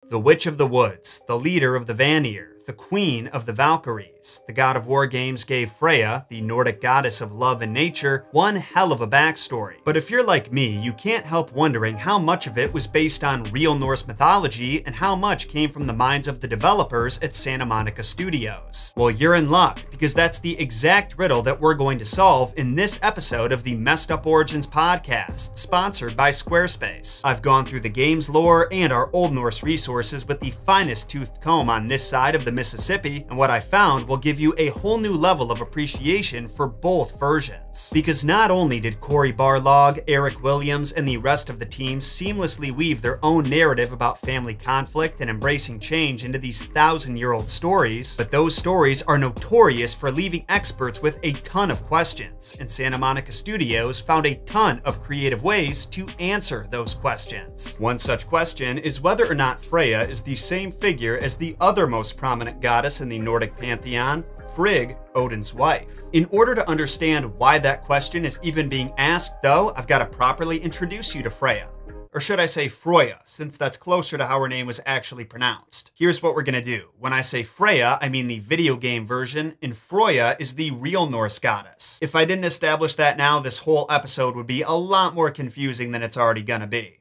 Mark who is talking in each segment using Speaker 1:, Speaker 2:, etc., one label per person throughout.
Speaker 1: The Witch of the Woods, the leader of the Vanir, the queen of the Valkyries. The God of War games gave Freya, the Nordic goddess of love and nature, one hell of a backstory. But if you're like me, you can't help wondering how much of it was based on real Norse mythology and how much came from the minds of the developers at Santa Monica Studios. Well, you're in luck, because that's the exact riddle that we're going to solve in this episode of the Messed Up Origins podcast, sponsored by Squarespace. I've gone through the game's lore and our Old Norse resources with the finest toothed comb on this side of the Mississippi, and what I found will give you a whole new level of appreciation for both versions. Because not only did Cory Barlog, Eric Williams, and the rest of the team seamlessly weave their own narrative about family conflict and embracing change into these thousand-year-old stories, but those stories are notorious for leaving experts with a ton of questions, and Santa Monica Studios found a ton of creative ways to answer those questions. One such question is whether or not Freya is the same figure as the other most prominent goddess in the Nordic pantheon, Frigg, Odin's wife. In order to understand why that question is even being asked, though, I've got to properly introduce you to Freya. Or should I say Froya, since that's closer to how her name was actually pronounced. Here's what we're gonna do. When I say Freya, I mean the video game version, and Froya is the real Norse goddess. If I didn't establish that now, this whole episode would be a lot more confusing than it's already gonna be.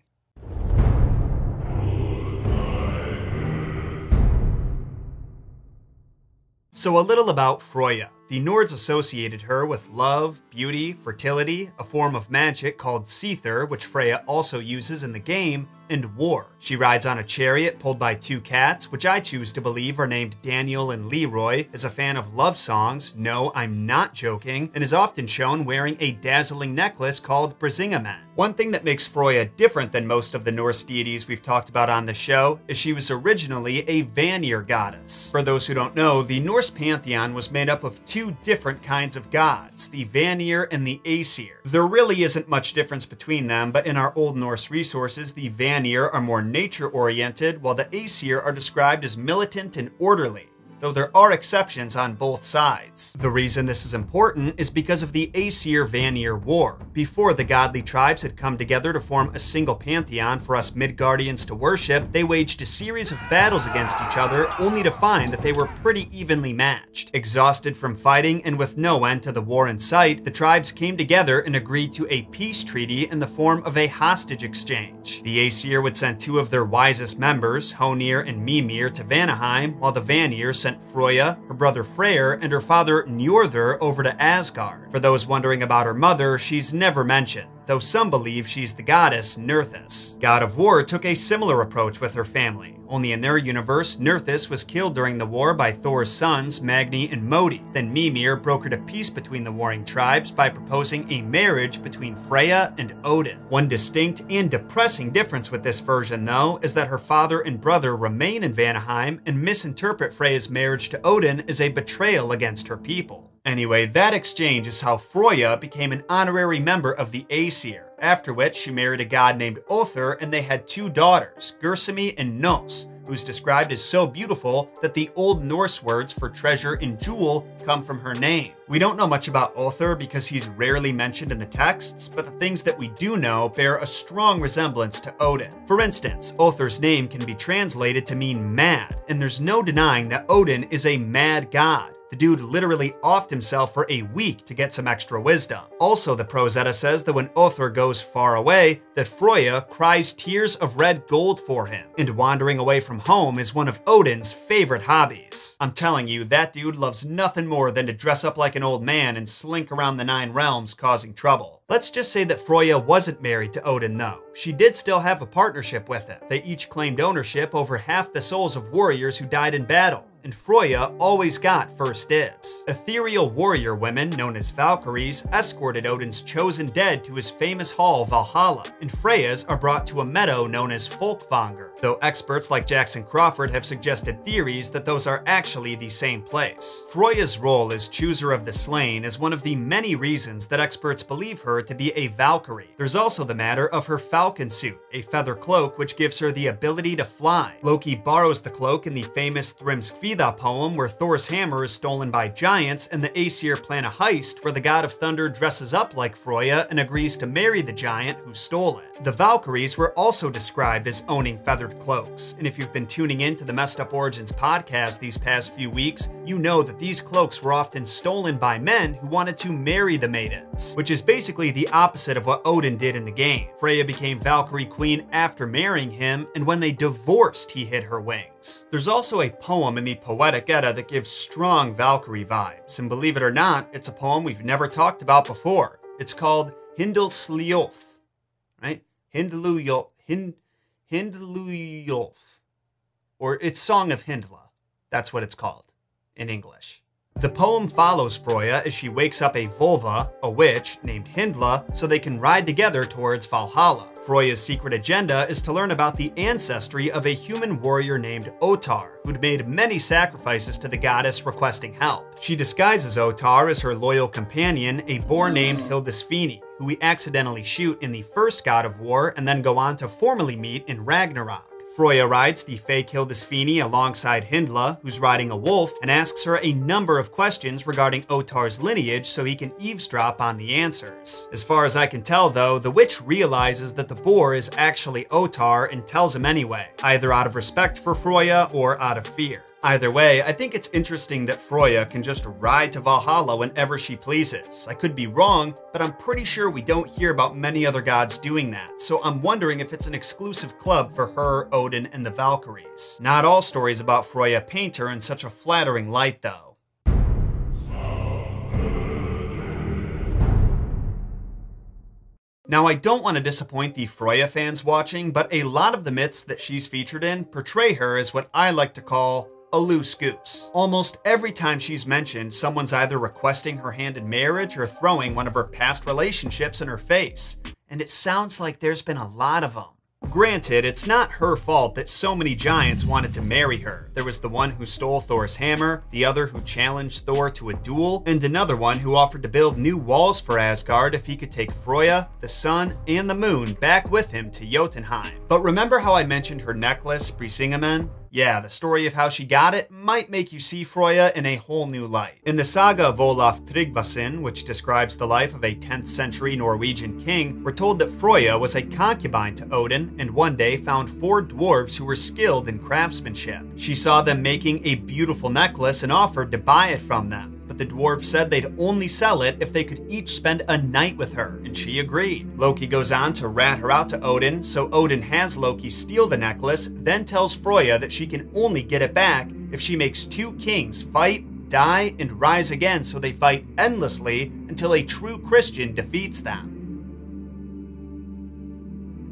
Speaker 1: So a little about Froya. The Nords associated her with love, beauty, fertility, a form of magic called Seether, which Freya also uses in the game, and war. She rides on a chariot pulled by two cats, which I choose to believe are named Daniel and Leroy, is a fan of love songs, no, I'm not joking, and is often shown wearing a dazzling necklace called Brisingamen. One thing that makes Froya different than most of the Norse deities we've talked about on the show is she was originally a Vanir goddess. For those who don't know, the Norse pantheon was made up of two different kinds of gods, the Vanir and the Aesir. There really isn't much difference between them, but in our Old Norse resources, the Vanir are more nature-oriented, while the Aesir are described as militant and orderly, though there are exceptions on both sides. The reason this is important is because of the Aesir-Vanir War. Before the godly tribes had come together to form a single pantheon for us Midgardians to worship, they waged a series of battles against each other, only to find that they were pretty evenly matched. Exhausted from fighting and with no end to the war in sight, the tribes came together and agreed to a peace treaty in the form of a hostage exchange. The Aesir would send two of their wisest members, Honir and Mimir, to Vanaheim, while the Vanir sent Froya, her brother Freyr, and her father Njordr over to Asgard. For those wondering about her mother, she's never mentioned, though some believe she's the goddess Nerthus. God of War took a similar approach with her family, only in their universe, Nerthus was killed during the war by Thor's sons, Magni and Modi. Then Mimir brokered a peace between the warring tribes by proposing a marriage between Freya and Odin. One distinct and depressing difference with this version, though, is that her father and brother remain in Vanaheim and misinterpret Freya's marriage to Odin as a betrayal against her people. Anyway, that exchange is how Froya became an honorary member of the Aesir, after which she married a god named Other and they had two daughters, Gersemi and Nos, who's described as so beautiful that the Old Norse words for treasure and jewel come from her name. We don't know much about Other because he's rarely mentioned in the texts, but the things that we do know bear a strong resemblance to Odin. For instance, Other's name can be translated to mean mad, and there's no denying that Odin is a mad god. The dude literally offed himself for a week to get some extra wisdom. Also, the Prose Edda says that when Other goes far away, that Froya cries tears of red gold for him, and wandering away from home is one of Odin's favorite hobbies. I'm telling you, that dude loves nothing more than to dress up like an old man and slink around the Nine Realms causing trouble. Let's just say that Froya wasn't married to Odin though. She did still have a partnership with him. They each claimed ownership over half the souls of warriors who died in battle, and Froya always got first dibs. Ethereal warrior women, known as Valkyries, escorted Odin's chosen dead to his famous hall Valhalla, and Freyas are brought to a meadow known as Folkvanger, though experts like Jackson Crawford have suggested theories that those are actually the same place. Froya's role as chooser of the slain is one of the many reasons that experts believe her to be a Valkyrie. There's also the matter of her falcon suit, a feather cloak which gives her the ability to fly. Loki borrows the cloak in the famous Thrymskvida Freyja poem where Thor's hammer is stolen by giants, and the Aesir plan a heist where the god of thunder dresses up like Freyja and agrees to marry the giant who stole it. The Valkyries were also described as owning feathered cloaks, and if you've been tuning in to the Messed Up Origins podcast these past few weeks, you know that these cloaks were often stolen by men who wanted to marry the maidens, which is basically the opposite of what Odin did in the game. Freyja became Valkyrie Queen after marrying him, and when they divorced, he hid her wings. There's also a poem in the Poetic Edda that gives strong Valkyrie vibes, and believe it or not, it's a poem we've never talked about before. It's called Hyndluljóð, right? Hyndluljóð, or it's Song of Hyndla. That's what it's called in English. The poem follows Freyja as she wakes up a Volva, a witch, named Hyndla, so they can ride together towards Valhalla. Freyja's secret agenda is to learn about the ancestry of a human warrior named Ottar, who'd made many sacrifices to the goddess requesting help. She disguises Ottar as her loyal companion, a boar named Hildisvíni, who we accidentally shoot in the first God of War and then go on to formally meet in Ragnarok. Freyja rides the fake Hildisvíni alongside Hyndla, who's riding a wolf, and asks her a number of questions regarding Ottar's lineage so he can eavesdrop on the answers. As far as I can tell though, the witch realizes that the boar is actually Ottar and tells him anyway, either out of respect for Freyja or out of fear. Either way, I think it's interesting that Freyja can just ride to Valhalla whenever she pleases. I could be wrong, but I'm pretty sure we don't hear about many other gods doing that, so I'm wondering if it's an exclusive club for her, Odin, and the Valkyries. Not all stories about Freyja paint her in such a flattering light though. Now, I don't want to disappoint the Freyja fans watching, but a lot of the myths that she's featured in portray her as what I like to call a loose goose. Almost every time she's mentioned, someone's either requesting her hand in marriage or throwing one of her past relationships in her face. And it sounds like there's been a lot of them. Granted, it's not her fault that so many giants wanted to marry her. There was the one who stole Thor's hammer, the other who challenged Thor to a duel, and another one who offered to build new walls for Asgard if he could take Freyja, the sun, and the moon back with him to Jotunheim. But remember how I mentioned her necklace, Brisingamen? Yeah, the story of how she got it might make you see Freyja in a whole new light. In the saga of Olaf Tryggvason, which describes the life of a 10th century Norwegian king, we're told that Freyja was a concubine to Odin and one day found 4 dwarves who were skilled in craftsmanship. She saw them making a beautiful necklace and offered to buy it from them. But the dwarves said they'd only sell it if they could each spend a night with her, and she agreed. Loki goes on to rat her out to Odin, so Odin has Loki steal the necklace, then tells Freyja that she can only get it back if she makes 2 kings fight, die, and rise again, so they fight endlessly until a true Christian defeats them.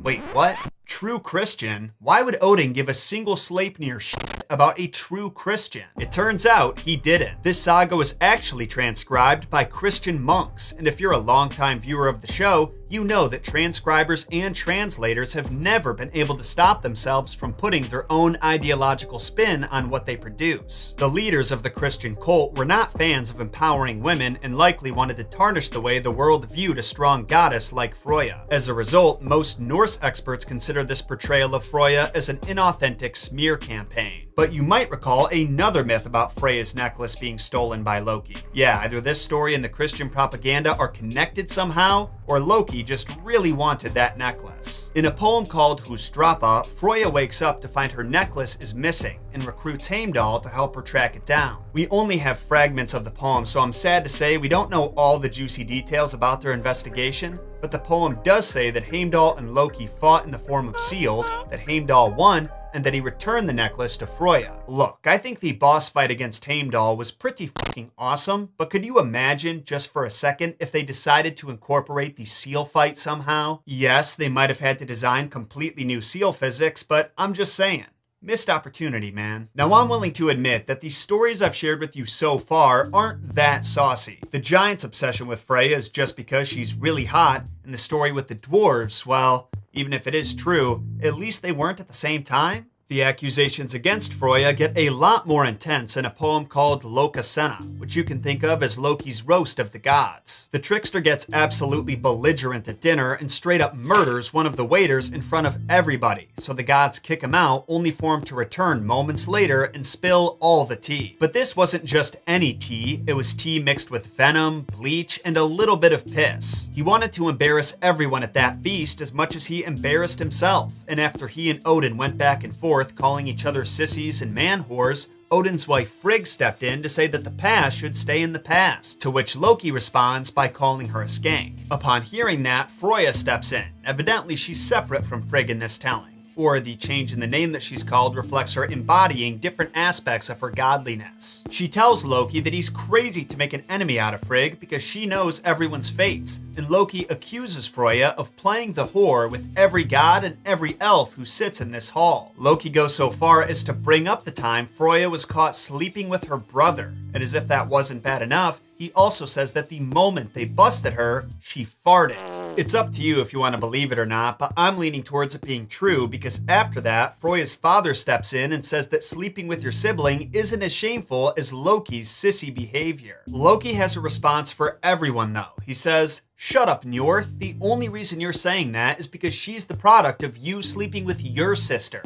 Speaker 1: Wait, what? True Christian? Why would Odin give a single Sleipnir shit about a true Christian? It turns out he didn't. This saga was actually transcribed by Christian monks, and if you're a longtime viewer of the show, you know that transcribers and translators have never been able to stop themselves from putting their own ideological spin on what they produce. The leaders of the Christian cult were not fans of empowering women and likely wanted to tarnish the way the world viewed a strong goddess like Freyja. As a result, most Norse experts consider this portrayal of Freyja as an inauthentic smear campaign. But you might recall another myth about Freyja's necklace being stolen by Loki. Yeah, either this story and the Christian propaganda are connected somehow, or Loki just really wanted that necklace. In a poem called Húsdrápa, Freyja wakes up to find her necklace is missing and recruits Heimdall to help her track it down. We only have fragments of the poem, so I'm sad to say we don't know all the juicy details about their investigation, but the poem does say that Heimdall and Loki fought in the form of seals, that Heimdall won, and that he returned the necklace to Freyja. Look, I think the boss fight against Heimdall was pretty fucking awesome, but could you imagine, just for a second, if they decided to incorporate the seal fight somehow? Yes, they might have had to design completely new seal physics, but I'm just saying. Missed opportunity, man. Now, I'm willing to admit that the stories I've shared with you so far aren't that saucy. The giant's obsession with Freyja is just because she's really hot, and the story with the dwarves, well, even if it is true, at least they weren't at the same time. The accusations against Freya get a lot more intense in a poem called Lokasenna, which you can think of as Loki's roast of the gods. The trickster gets absolutely belligerent at dinner and straight up murders one of the waiters in front of everybody, so the gods kick him out, only for him to return moments later and spill all the tea. But this wasn't just any tea, it was tea mixed with venom, bleach, and a little bit of piss. He wanted to embarrass everyone at that feast as much as he embarrassed himself, and after he and Odin went back and forth calling each other sissies and man-whores, Odin's wife Frigg stepped in to say that the past should stay in the past, to which Loki responds by calling her a skank. Upon hearing that, Freya steps in. Evidently, she's separate from Frigg in this telling. Or the change in the name that she's called reflects her embodying different aspects of her godliness. She tells Loki that he's crazy to make an enemy out of Frigg because she knows everyone's fates, and Loki accuses Freya of playing the whore with every god and every elf who sits in this hall. Loki goes so far as to bring up the time Freya was caught sleeping with her brother, and as if that wasn't bad enough, he also says that the moment they busted her, she farted. It's up to you if you want to believe it or not, but I'm leaning towards it being true because after that, Freya's father steps in and says that sleeping with your sibling isn't as shameful as Loki's sissy behavior. Loki has a response for everyone though. He says, "Shut up, Njorth. The only reason you're saying that is because she's the product of you sleeping with your sister."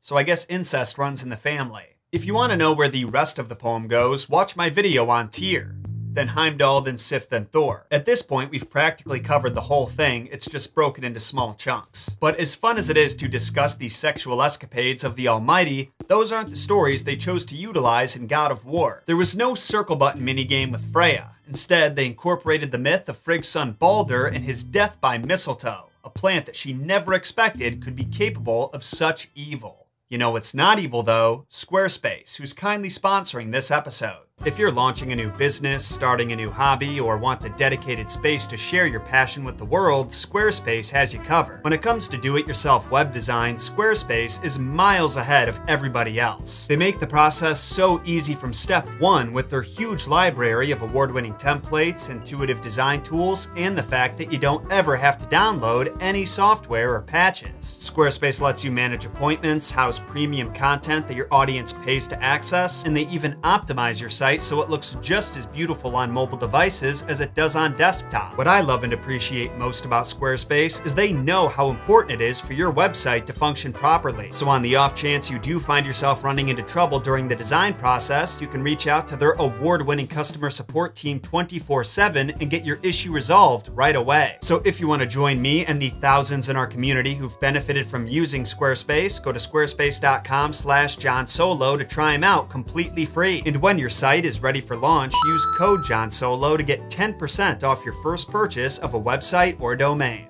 Speaker 1: So I guess incest runs in the family. If you want to know where the rest of the poem goes, watch my video on Tyr. Then Heimdall, then Sif, then Thor. At this point, we've practically covered the whole thing, it's just broken into small chunks. But as fun as it is to discuss the sexual escapades of the Almighty, those aren't the stories they chose to utilize in God of War. There was no circle button minigame with Freya. Instead, they incorporated the myth of Frigg's son Baldur and his death by mistletoe, a plant that she never expected could be capable of such evil. You know what's not evil though? Squarespace, who's kindly sponsoring this episode. If you're launching a new business, starting a new hobby, or want a dedicated space to share your passion with the world, Squarespace has you covered. When it comes to do-it-yourself web design, Squarespace is miles ahead of everybody else. They make the process so easy from step one with their huge library of award-winning templates, intuitive design tools, and the fact that you don't ever have to download any software or patches. Squarespace lets you manage appointments, house premium content that your audience pays to access, and they even optimize your site so it looks just as beautiful on mobile devices as it does on desktop. What I love and appreciate most about Squarespace is they know how important it is for your website to function properly. So on the off chance you do find yourself running into trouble during the design process, you can reach out to their award-winning customer support team 24/7 and get your issue resolved right away. So if you want to join me and the thousands in our community who've benefited from using Squarespace, go to squarespace.com/JohnSolo to try them out completely free. And when your site is ready for launch, use code JohnSolo to get 10% off your first purchase of a website or domain.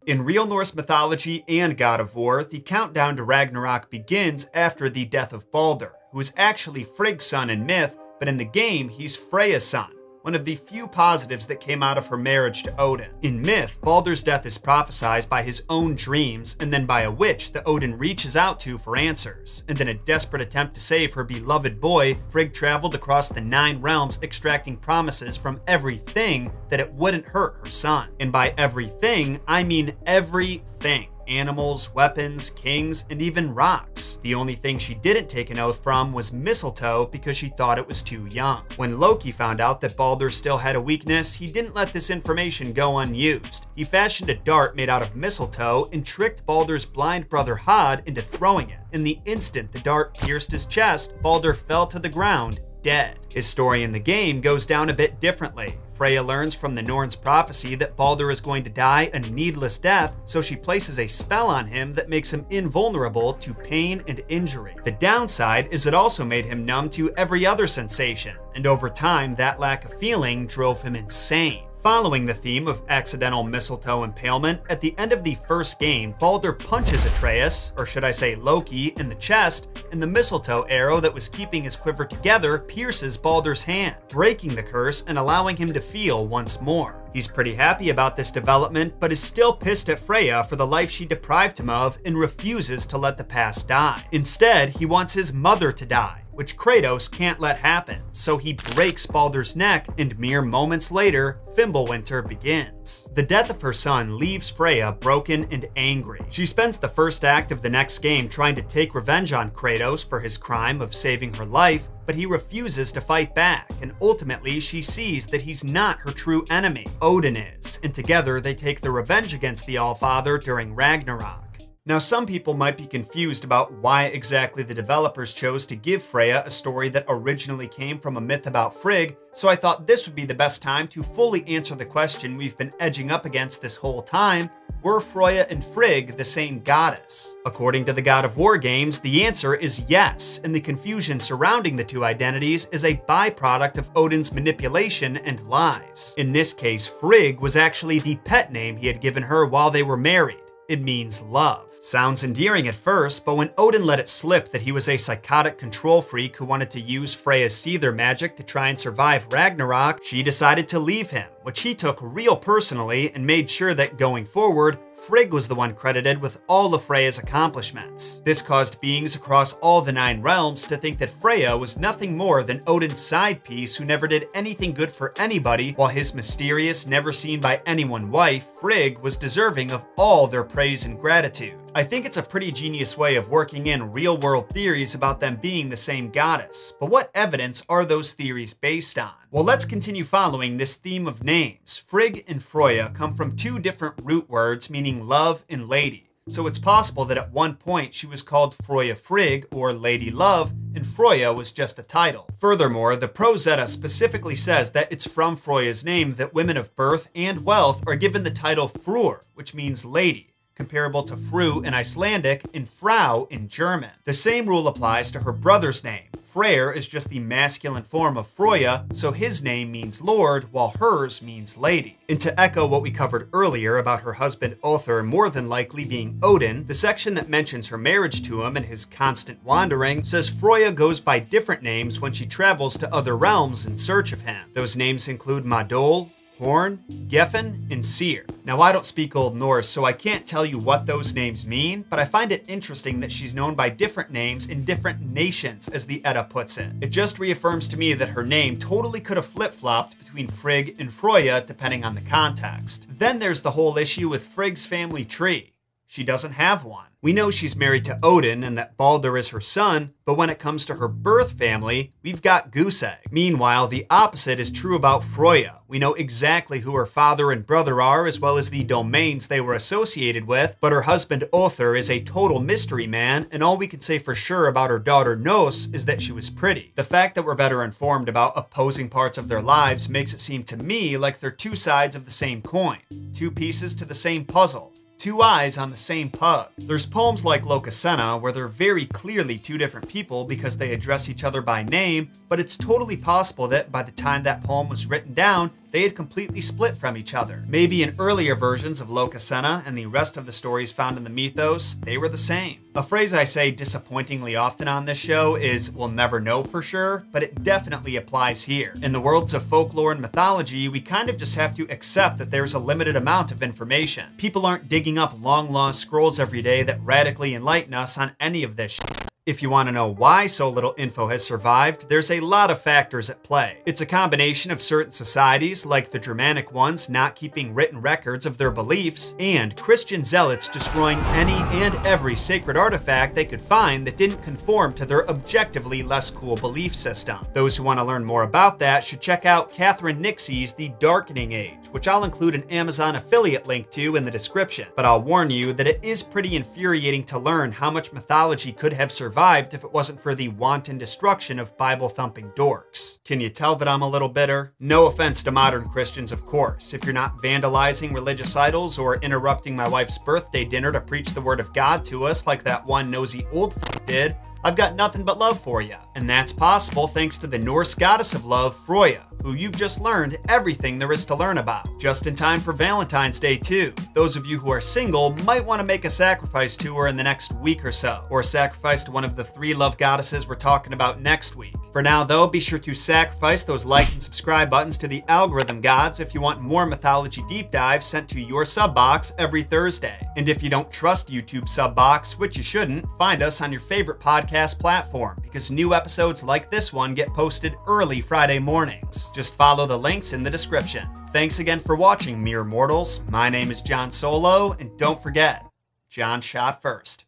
Speaker 1: In real Norse mythology and God of War, the countdown to Ragnarok begins after the death of Baldur, who is actually Frigg's son in myth, but in the game he's Freya's son. One of the few positives that came out of her marriage to Odin. In myth, Baldur's death is prophesied by his own dreams and then by a witch that Odin reaches out to for answers. And in a desperate attempt to save her beloved boy, Frigg traveled across the 9 realms extracting promises from everything that it wouldn't hurt her son. And by everything, I mean everything. Animals, weapons, kings, and even rocks. The only thing she didn't take an oath from was mistletoe because she thought it was too young. When Loki found out that Baldur still had a weakness, he didn't let this information go unused. He fashioned a dart made out of mistletoe and tricked Baldur's blind brother Hod into throwing it. In the instant the dart pierced his chest, Baldur fell to the ground, dead. His story in the game goes down a bit differently. Freya learns from the Norns' prophecy that Baldur is going to die a needless death, so she places a spell on him that makes him invulnerable to pain and injury. The downside is it also made him numb to every other sensation, and over time that lack of feeling drove him insane. Following the theme of accidental mistletoe impalement, at the end of the first game, Baldur punches Atreus, or should I say Loki, in the chest, and the mistletoe arrow that was keeping his quiver together pierces Baldur's hand, breaking the curse and allowing him to feel once more. He's pretty happy about this development, but is still pissed at Freya for the life she deprived him of and refuses to let the past die. Instead, he wants his mother to die, which Kratos can't let happen, so he breaks Baldur's neck, and mere moments later, Fimbulwinter begins. The death of her son leaves Freya broken and angry. She spends the first act of the next game trying to take revenge on Kratos for his crime of saving her life, but he refuses to fight back, and ultimately she sees that he's not her true enemy. Odin is, and together they take their revenge against the Allfather during Ragnarok. Now, some people might be confused about why exactly the developers chose to give Freya a story that originally came from a myth about Frigg, so I thought this would be the best time to fully answer the question we've been edging up against this whole time: were Freya and Frigg the same goddess? According to the God of War games, the answer is yes, and the confusion surrounding the two identities is a byproduct of Odin's manipulation and lies. In this case, Frigg was actually the pet name he had given her while they were married. It means love. Sounds endearing at first, but when Odin let it slip that he was a psychotic control freak who wanted to use Freya's Seether magic to try and survive Ragnarok, she decided to leave him, which he took real personally and made sure that going forward, Frigg was the one credited with all of Freya's accomplishments. This caused beings across all the 9 realms to think that Freya was nothing more than Odin's side piece who never did anything good for anybody, while his mysterious, never seen by anyone wife, Frigg, was deserving of all their praise and gratitude. I think it's a pretty genius way of working in real-world theories about them being the same goddess, but what evidence are those theories based on? Well, let's continue following this theme of names. Frigg and Freya come from 2 different root words meaning love and lady, so it's possible that at one point she was called Freya Frigg or Lady Love, and Freya was just a title. Furthermore, the Prozetta specifically says that it's from Freya's name that women of birth and wealth are given the title Frur, which means lady, comparable to Fru in Icelandic and Frau in German. The same rule applies to her brother's name. Freyr is just the masculine form of Freya, so his name means lord, while hers means lady. And to echo what we covered earlier about her husband Other more than likely being Odin, the section that mentions her marriage to him and his constant wandering says Freya goes by different names when she travels to other realms in search of him. Those names include Madol, Horn, Geffen, and Seer. Now, I don't speak Old Norse, so I can't tell you what those names mean, but I find it interesting that she's known by different names in different nations, as the Edda puts it. It just reaffirms to me that her name totally could have flip-flopped between Frigg and Freya, depending on the context. Then there's the whole issue with Frigg's family tree. She doesn't have one. We know she's married to Odin and that Baldur is her son, but when it comes to her birth family, we've got goose egg. Meanwhile, the opposite is true about Freya. We know exactly who her father and brother are, as well as the domains they were associated with, but her husband Other is a total mystery man, and all we can say for sure about her daughter Nos is that she was pretty. The fact that we're better informed about opposing parts of their lives makes it seem to me like they're 2 sides of the same coin, 2 pieces to the same puzzle. 2 eyes on the same pug. There's poems like Lokasenna where they're very clearly 2 different people because they address each other by name, but it's totally possible that by the time that poem was written down, they had completely split from each other. Maybe in earlier versions of Lokasenna and the rest of the stories found in the mythos, they were the same. A phrase I say disappointingly often on this show is, we'll never know for sure, but it definitely applies here. In the worlds of folklore and mythology, we kind of just have to accept that there's a limited amount of information. People aren't digging up long lost scrolls every day that radically enlighten us on any of this shit. If you want to know why so little info has survived, there's a lot of factors at play. It's a combination of certain societies, like the Germanic ones, not keeping written records of their beliefs, and Christian zealots destroying any and every sacred artifact they could find that didn't conform to their objectively less cool belief system. Those who want to learn more about that should check out Catherine Nixie's The Darkening Age, which I'll include an Amazon affiliate link to in the description. But I'll warn you that it is pretty infuriating to learn how much mythology could have survived if it wasn't for the wanton destruction of Bible-thumping dorks. Can you tell that I'm a little bitter? No offense to modern Christians, of course. If you're not vandalizing religious idols or interrupting my wife's birthday dinner to preach the word of God to us like that one nosy old f*** did, I've got nothing but love for you. And that's possible thanks to the Norse goddess of love, Freya, who you've just learned everything there is to learn about. Just in time for Valentine's Day too. Those of you who are single might want to make a sacrifice to her in the next week or so, or sacrifice to one of the 3 love goddesses we're talking about next week. For now, though, be sure to sacrifice those like and subscribe buttons to the algorithm gods if you want more mythology deep dives sent to your sub box every Thursday. And if you don't trust YouTube sub box, which you shouldn't, find us on your favorite podcast platform, because new episodes like this one get posted early Friday mornings. Just follow the links in the description. Thanks again for watching, mere mortals. My name is Jon Solo, and don't forget, Jon shot first.